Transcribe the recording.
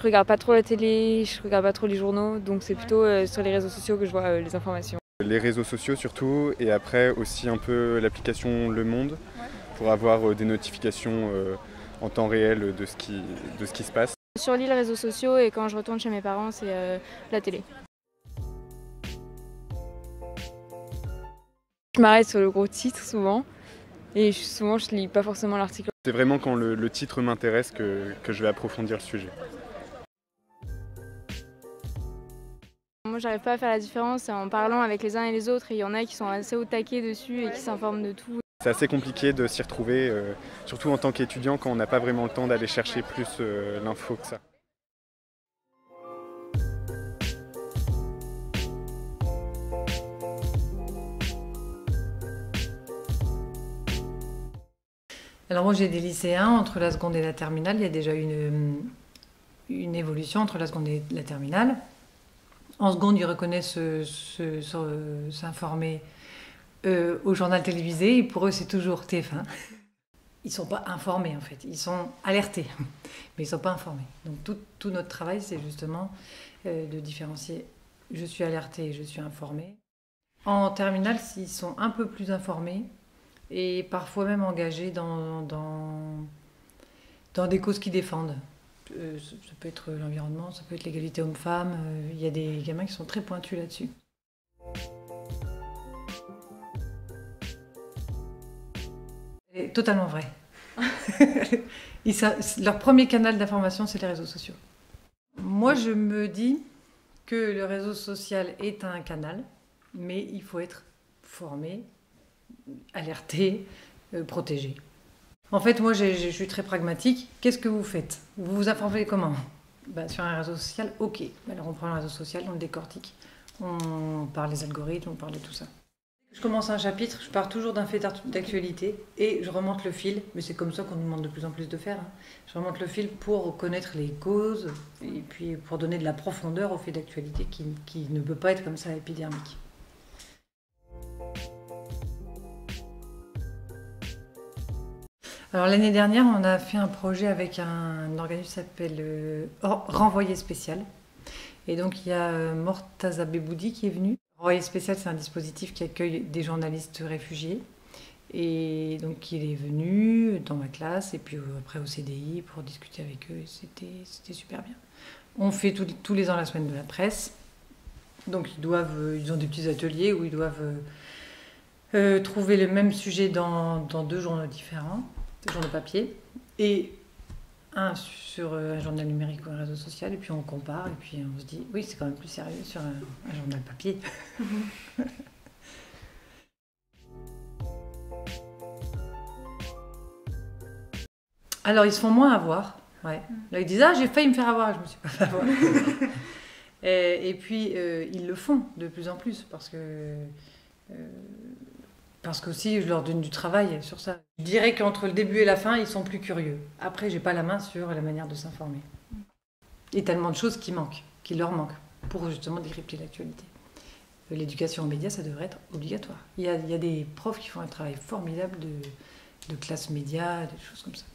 regarde pas trop la télé, je regarde pas trop les journaux, donc c'est plutôt sur les réseaux sociaux que je vois les informations. Les réseaux sociaux surtout, et après aussi un peu l'application Le Monde pour avoir des notifications en temps réel de ce qui se passe. Sur l'île réseaux sociaux et quand je retourne chez mes parents, c'est la télé. Je m'arrête sur le gros titre souvent et souvent je lis pas forcément l'article. C'est vraiment quand le titre m'intéresse que je vais approfondir le sujet. Moi j'arrive pas à faire la différence en parlant avec les uns et les autres et il y en a qui sont assez au taquet dessus et qui s'informent de tout. C'est assez compliqué de s'y retrouver, surtout en tant qu'étudiant quand on n'a pas vraiment le temps d'aller chercher plus l'info que ça. Alors moi j'ai des lycéens, entre la seconde et la terminale, il y a déjà une évolution entre la seconde et la terminale. En seconde, ils reconnaissent s'informer au journal télévisé, et pour eux c'est toujours TF1. Ils ne sont pas informés en fait, ils sont alertés, mais ils ne sont pas informés. Donc tout notre travail c'est justement de différencier je suis alerté et je suis informé. En terminale, ils sont un peu plus informés, et parfois même engagés dans des causes qu'ils défendent. Ça peut être l'environnement, ça peut être l'égalité homme-femme. Il y a des gamins qui sont très pointus là-dessus. C'est totalement vrai. Leur premier canal d'information, c'est les réseaux sociaux. Moi, je me dis que le réseau social est un canal, mais il faut être formé, alerté, protégé. En fait, moi, je suis très pragmatique. Qu'est-ce que vous faites? Vous vous informez comment? Sur un réseau social, ok. Alors, on prend un réseau social, on le décortique, on parle des algorithmes, on parle de tout ça. Je commence un chapitre, je pars toujours d'un fait d'actualité et je remonte le fil. Mais c'est comme ça qu'on nous demande de plus en plus de faire. Je remonte le fil pour connaître les causes et puis pour donner de la profondeur au fait d'actualité qui ne peut pas être comme ça épidermique. Alors l'année dernière, on a fait un projet avec un organisme qui s'appelle Renvoyé Spécial. Et donc il y a Mortaza Beboudi qui est venu. Renvoyé Spécial, c'est un dispositif qui accueille des journalistes réfugiés. Et donc il est venu dans ma classe et puis après au CDI pour discuter avec eux. C'était super bien. On fait tous les ans la semaine de la presse. Donc ils ont des petits ateliers où ils doivent trouver le même sujet dans 2 journaux différents. Journal papier, et un sur un journal numérique ou un réseau social, et puis on compare, et puis on se dit, oui, c'est quand même plus sérieux sur un journal papier. Alors, ils se font moins avoir. Ouais. Là, ils disent, ah, j'ai failli me faire avoir, je me suis pas fait avoir. et puis, ils le font de plus en plus, parce qu'aussi, je leur donne du travail sur ça. Je dirais qu'entre le début et la fin, ils sont plus curieux. Après, j'ai pas la main sur la manière de s'informer. Il y a tellement de choses qui leur manquent, pour justement décrypter l'actualité. L'éducation aux médias, ça devrait être obligatoire. Il y a des profs qui font un travail formidable de classe média, des choses comme ça.